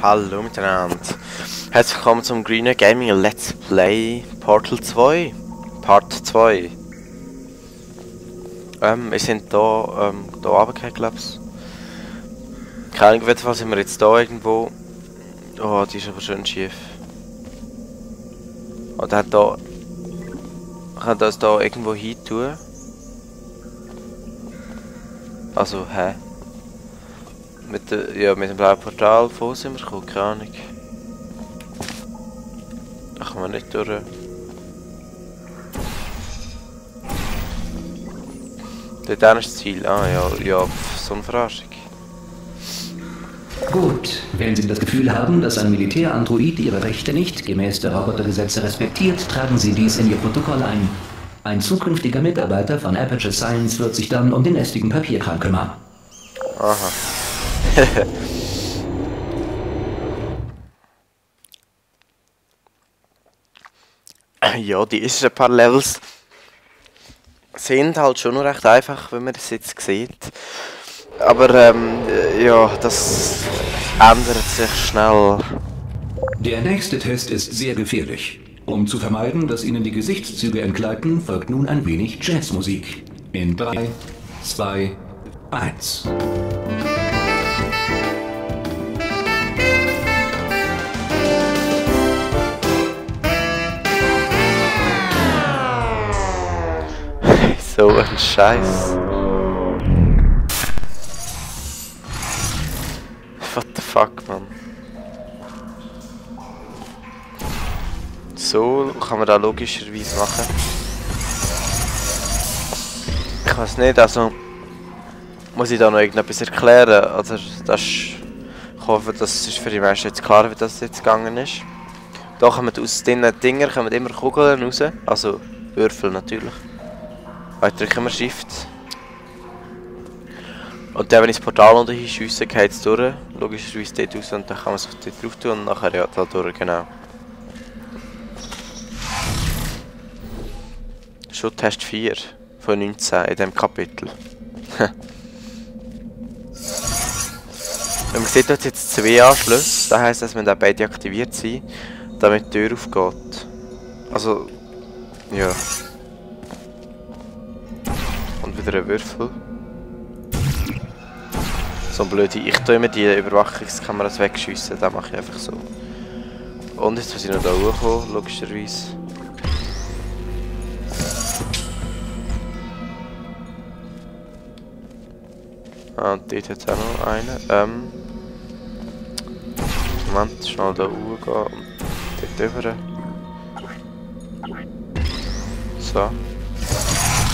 Hallo miteinander. Herzlich willkommen zum Green Gaming Let's Play Portal 2. Part 2. Wir sind da runtergekommen, glaube ich. Keine Ahnung, jedenfalls sind wir jetzt da irgendwo. Oh, die ist aber schön schief. Und hat da... Kann das da irgendwo hin tun? Also, hä? Mit dem blauen Portal von sind wir gekommen, keine Ahnung. Da kann man nicht durch. Dort ist das Ziel. Ah ja, so eine Verarschung. Gut, wenn Sie das Gefühl haben, dass ein Militärandroid Ihre Rechte nicht gemäß der Robotergesetze respektiert, tragen Sie dies in Ihr Protokoll ein. Ein zukünftiger Mitarbeiter von Aperture Science wird sich dann um den lästigen Papierkram kümmern. Aha. Ja, die ersten paar Levels sind halt schon noch recht einfach, wenn man es jetzt sieht. Aber ja, das ändert sich schnell. Der nächste Test ist sehr gefährlich. Um zu vermeiden, dass Ihnen die Gesichtszüge entgleiten, folgt nun ein wenig Jazzmusik. In 3, 2, 1. So ein Scheiß. What the fuck, man. So kann man da logischerweise machen. Ich weiß nicht, also muss ich da noch irgendetwas erklären? Also ich hoffe, das ist für die meisten jetzt klar, wie das jetzt gegangen ist. Da kommen aus diesen Dingern kommen immer Kugeln raus, also Würfel natürlich. Jetzt drücken wir Shift. Und dann, wenn ich das Portal unten hinschiesse, geht es durch. Logischerweise dort raus und dann kann man sich dort drauf tun und nachher ja da durch, genau. Schon Test 4 von 19 in diesem Kapitel. Man sieht dort jetzt 2 Anschlüsse, das heisst, dass man da beide aktiviert sind, damit die Tür aufgeht. Also, ja. Und wieder ein Würfel. So blöd, ich tue immer die Überwachungskameras wegschiessen, das mache ich einfach so. Und jetzt muss ich noch da hochkommen, logischerweise. Ah, und dort hat es auch noch einen. Moment, schnell da hochgehen und dort rüber. So.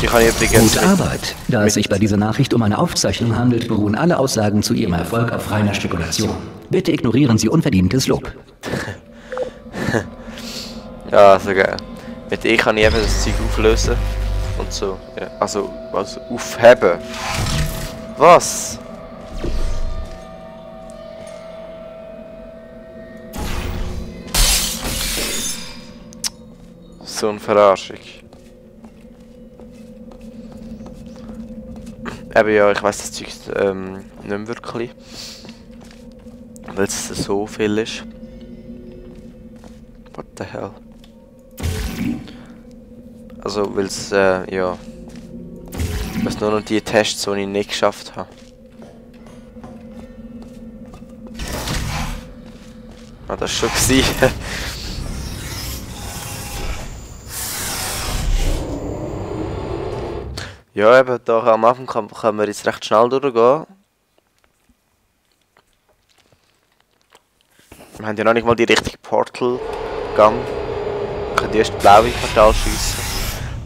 Die kann ich übrigens Gute Arbeit. Da es sich bei dieser Nachricht um eine Aufzeichnung handelt, beruhen alle Aussagen zu Ihrem Erfolg auf reiner Spekulation. Bitte ignorieren Sie unverdientes Lob. Ja, so geil. Mit E kann ich eben das Zeug auflösen. Und so. Ja, also aufheben. Was? So eine Verarschung. Eben ja, ich weiss das Zeug nicht mehr wirklich. Weil es so viel ist. What the hell? Also, weil es, ja. Was nur noch die Tests, die ich nicht geschafft habe. Ah, das war schon gewesen. Ja, eben, da am Anfang können wir jetzt recht schnell durchgehen. Wir haben ja noch nicht mal die richtige Portal-Gang. Wir können erst blaue Portal schiessen.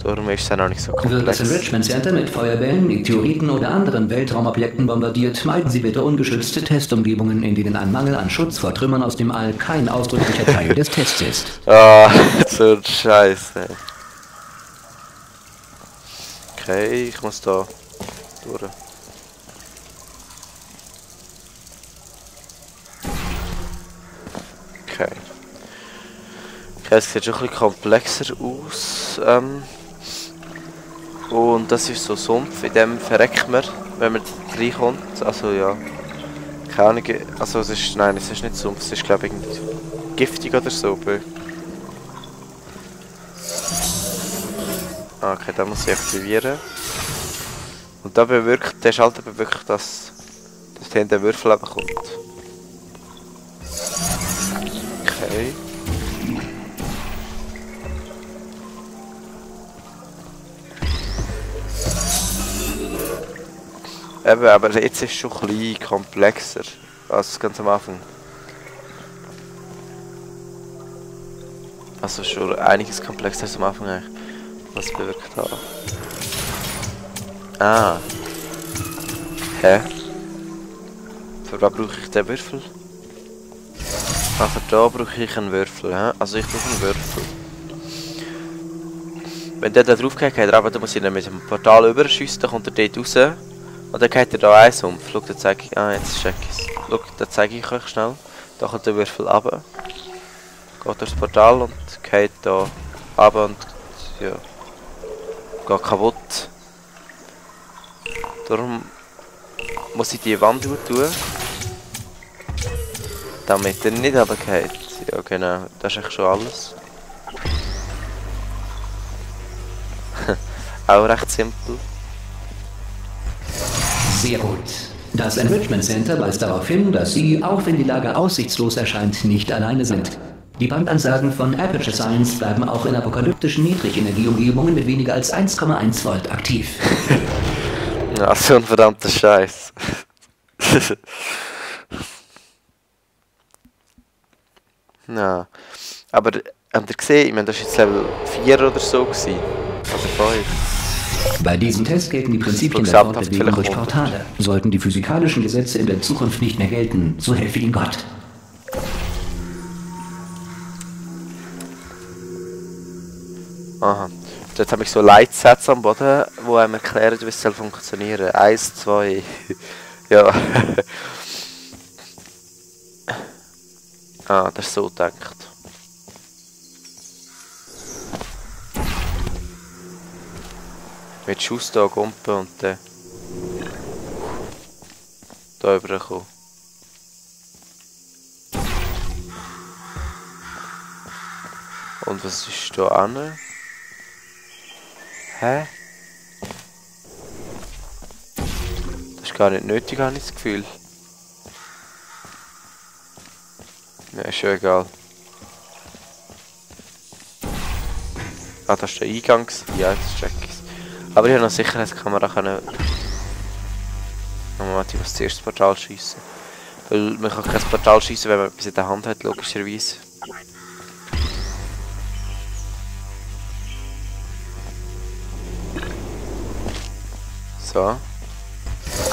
Darum ist es ja noch nicht so Wird komplex. das Enrichment Center mit Feuerbällen, Meteoriten oder anderen Weltraumobjekten bombardiert, meiden Sie bitte ungeschützte Testumgebungen, in denen ein Mangel an Schutz vor Trümmern aus dem All kein ausdrücklicher Teil des Tests ist. Ah, so ein Scheiße. Okay, ich muss da durch. Okay. Okay, es sieht schon ein bisschen komplexer aus. Und das ist so Sumpf, in dem verreckt man, wenn man reinkommt. Also ja, Keine Ahnung, also es ist, nein, es ist nicht Sumpf, es ist glaube ich irgendwie giftig oder so. Okay, da muss ich aktivieren. Und da bewirkt, der Schalter bewirkt, dass hier der Würfel eben kommt. Okay. Eben, aber jetzt ist es schon ein bisschen komplexer als ganz am Anfang. Also schon einiges komplexer als am Anfang eigentlich, was bewirkt hat. Ah. Hä? Für was brauche ich den Würfel? Ah, für da brauche ich einen Würfel, hä? Also ich brauche einen Würfel. Wenn der da drauf geht, dann muss ich ihn mit dem Portal überschiessen, dann kommt er dort raus. Und dann geht er da eins um. Schau, da zeige ich. Ah, jetzt check ich es. Schau, da zeige ich euch schnell. Da kommt der Würfel runter. Geht durchs Portal und geht da runter und ja. Geht kaputt. Darum muss ich die Wand tun. Damit er nicht runtergeht. Ja genau, das ist eigentlich schon alles. Auch recht simpel. Sehr gut. Das Enrichment Center weist darauf hin, dass Sie, auch wenn die Lage aussichtslos erscheint, nicht alleine sind. Die Bandansagen von Aperture Science bleiben auch in apokalyptischen Niedrigenergieumgebungen mit weniger als 1,1 Volt aktiv. Ja, so ein verdammter Scheiß. Ja, aber habt ihr gesehen, ich meine, das war jetzt Level 4 oder so gewesen. Oder 5. Bei diesem Test gelten die Prinzipien der Fortbewegung durch Portale. Sollten die physikalischen Gesetze in der Zukunft nicht mehr gelten, so helfe Ihnen Gott. Aha. Jetzt habe ich so Leitsätze am Boden, die einem erklären, wie es funktionieren soll. 1, 2. Ja. Ah, das ist so gedacht. Mit Schuss da gumpen und dann da rüberkommen. Und was ist da an? Hä? Das ist gar nicht nötig, habe ich das Gefühl. Ja, ist schon egal. Ah, das ist der Eingang. Ja, jetzt check ich's. Aber ich habe noch Sicherheitskamera können. Ich muss zuerst das Portal schiessen. Weil man kann kein Portal schiessen, wenn man etwas in der Hand hat, logischerweise. So.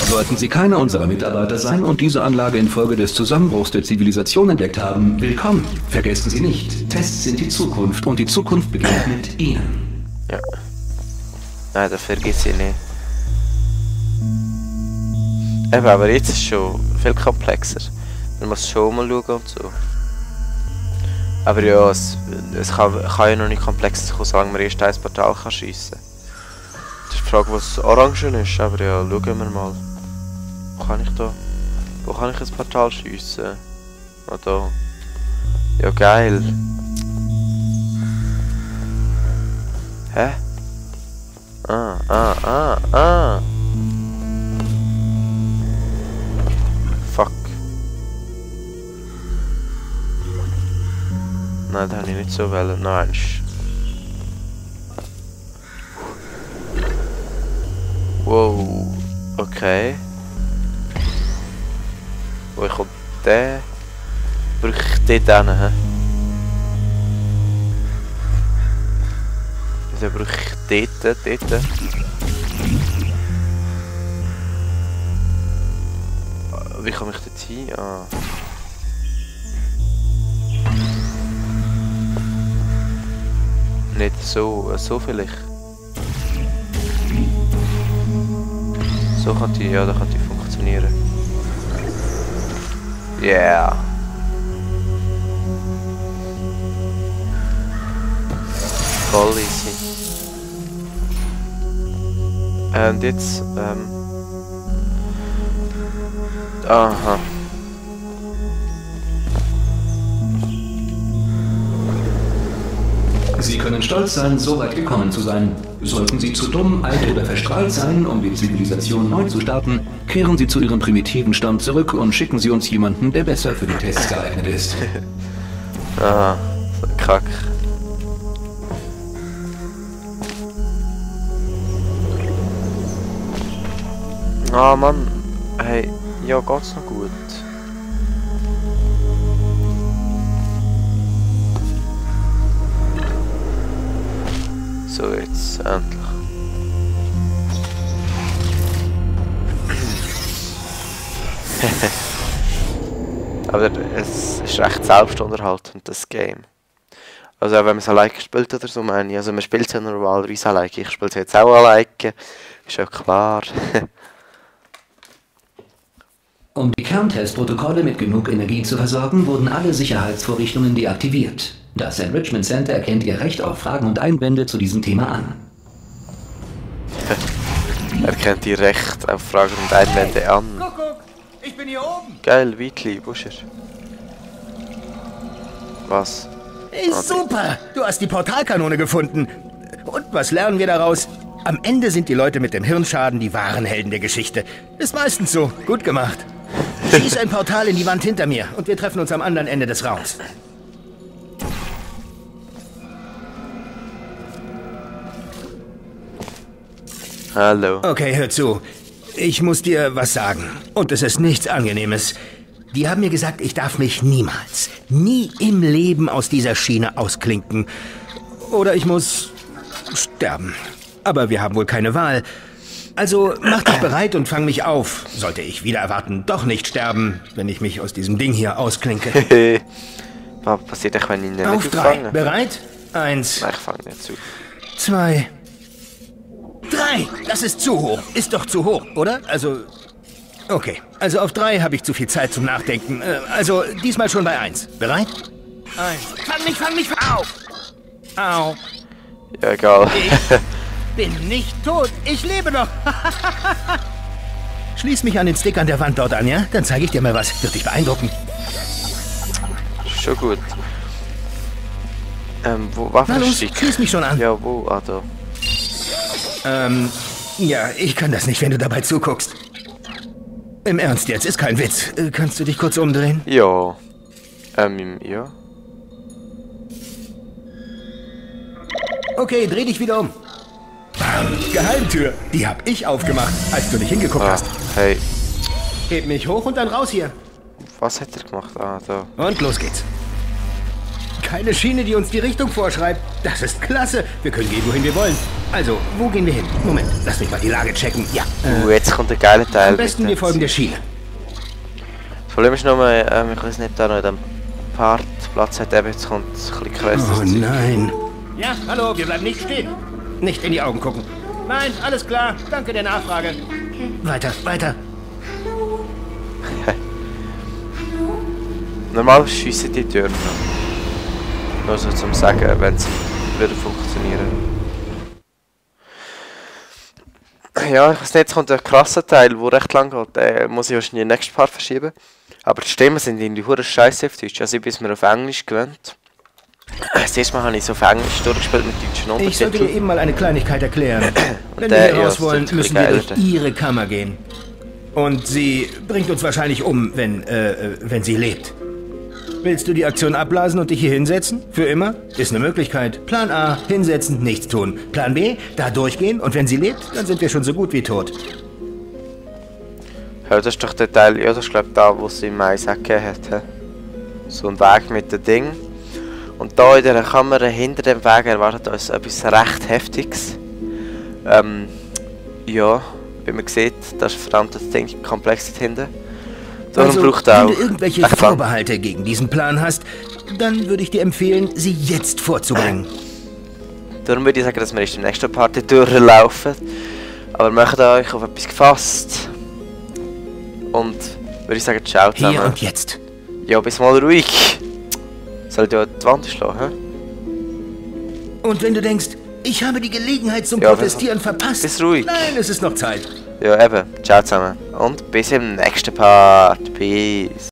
Sollten Sie keiner unserer Mitarbeiter sein und diese Anlage infolge des Zusammenbruchs der Zivilisation entdeckt haben, willkommen. Vergessen Sie nicht, Tests sind die Zukunft und die Zukunft beginnt mit Ihnen. Ja. Nein, das vergesse ich nicht. Eben, aber jetzt ist es schon viel komplexer. Man muss schon mal schauen und so. Aber ja, es kann ja noch nicht komplexer sein, solange man erst ein Portal kann schiessen. Das ist die Frage, was Orangen ist, aber ja, schauen wir mal. Wo kann ich da? Wo kann ich ein Portal schiessen? Ah, da. Ja, geil. Hä? Fuck. Nein, das habe ich nicht so wollen. Nein. Wow. Okay. Wo kommt der? Brauche ich dort hin, hä? Wieso brauche ich dort? Wie komme ich dort hin? Ah. Nicht so, so vielleicht. So kann die, ja, da kann die funktionieren. Yeah. Voll easy. Und jetzt, aha. Sie können stolz sein, so weit gekommen zu sein. Sollten Sie zu dumm, alt oder verstrahlt sein, um die Zivilisation neu zu starten, kehren Sie zu Ihrem primitiven Stamm zurück und schicken Sie uns jemanden, der besser für die Tests geeignet ist. Aha, so ein Kack. Ah Mann, hey, ja geht's noch gut. So, jetzt endlich. Aber es ist recht selbstunterhaltend, das Game. Also auch wenn man es alleine spielt oder so, meine ich. Also man spielt es ja normalerweise alleine. Ich spiele es jetzt auch alleine. Ist ja klar. Um die Kerntestprotokolle mit genug Energie zu versorgen, wurden alle Sicherheitsvorrichtungen deaktiviert. Das Enrichment Center erkennt Ihr Recht auf Fragen und Einwände zu diesem Thema an. Er kennt Ihr Recht auf Fragen und Einwände an. Kuckuck, ich bin hier oben. Geil, Wheatley, Buscher. Was? Super, du hast die Portalkanone gefunden. Und was lernen wir daraus? Am Ende sind die Leute mit dem Hirnschaden die wahren Helden der Geschichte. Ist meistens so. Gut gemacht. Schieß ein Portal in die Wand hinter mir und wir treffen uns am anderen Ende des Raums. Hallo. Okay, hör zu. Ich muss dir was sagen. Und es ist nichts Angenehmes. Die haben mir gesagt, ich darf mich niemals, nie im Leben aus dieser Schiene ausklinken. Oder ich muss sterben. Aber wir haben wohl keine Wahl. Also mach dich bereit und fang mich auf. Sollte ich wieder erwarten, doch nicht sterben, wenn ich mich aus diesem Ding hier ausklinke. Was passiert echt, wenn ich nicht Auf 3. Bereit? 1. Nein, ich fange nicht zu. 2. 3. Das ist zu hoch. Ist doch zu hoch, oder? Also... Okay. Also auf 3 habe ich zu viel Zeit zum Nachdenken. Also diesmal schon bei 1. Bereit? 1. Fang mich auf! Au. Ja, egal. Ich bin nicht tot. Ich lebe noch. Schließ mich an den Stick an der Wand dort an, ja? Dann zeige ich dir mal was. Wird dich beeindrucken. Schon gut. Wo Na los, Waffenstick? schließ mich schon an. Ja, wo? Ah, da. Ja, ich kann das nicht, wenn du dabei zuguckst. Im Ernst jetzt, ist kein Witz. Kannst du dich kurz umdrehen? Ja. Ja. Okay, dreh dich wieder um. Bam, Geheimtür. Die hab ich aufgemacht, als du nicht hingeguckt hast. Hey. Heb mich hoch und dann raus hier. Was hat er gemacht? Ah, da. Und los geht's. Keine Schiene, die uns die Richtung vorschreibt. Das ist klasse. Wir können gehen, wohin wir wollen. Also, wo gehen wir hin? Moment, lass mich mal die Lage checken. Ja. Jetzt kommt der geile Teil. Am besten wir folgen der Schiene. Das Problem ist nur, ich weiß nicht, da noch in dem Part Platz hat, eben jetzt kommt ein bisschen Quest. Oh nein. Ja, hallo, wir bleiben nicht stehen. Nicht in die Augen gucken. Nein, alles klar. Danke der Nachfrage. Weiter, weiter. Normal schiessen die Türen. Nur so zum Sagen, wenn sie wieder funktionieren. Ja, ich weiß nicht, jetzt kommt ein krasser Teil, der recht lang geht. Den muss ich wahrscheinlich in den nächsten Part verschieben. Aber die Stimmen sind in die hure Scheiße auf Deutsch. Also ich bin mir auf Englisch gewöhnt. Das erste Mal habe ich so auf Englisch durchgespielt mit deutschen Untertiteln. Ich sollte dir eben mal eine Kleinigkeit erklären. Wenn wir hier raus wollen, müssen wir durch ihre Kammer gehen. Und sie bringt uns wahrscheinlich um, wenn sie lebt. Willst du die Aktion abblasen und dich hier hinsetzen? Für immer? Ist eine Möglichkeit. Plan A, hinsetzen, nichts tun. Plan B, da durchgehen und wenn sie lebt, dann sind wir schon so gut wie tot. Ja, das ist doch der Teil, ja, das ist glaube ich da, wo sie im Mais auch gegeben hat. He? So ein Weg mit dem Ding. Und da in der Kamera hinter dem Weg erwartet uns etwas recht Heftiges. Ja, wie man sieht, das ist verdammt das Ding komplex hinten. Darum Also, braucht auch wenn du irgendwelche Vorbehalte gegen diesen Plan hast, dann würde ich dir empfehlen, sie jetzt vorzubringen. Darum würde ich sagen, dass wir erst im nächsten Part durchlaufen. Aber wir machen euch auf etwas gefasst. Und würde ich sagen, ciao zusammen. Hier und jetzt. Ja, bis mal ruhig. Soll ich die Wand schlagen? He? Und wenn du denkst, ich habe die Gelegenheit zum Ja, Protestieren verpasst. Bist ruhig. Nein, es ist noch Zeit. Ja, eben. Ciao zusammen. Und bis im nächsten Part. Peace.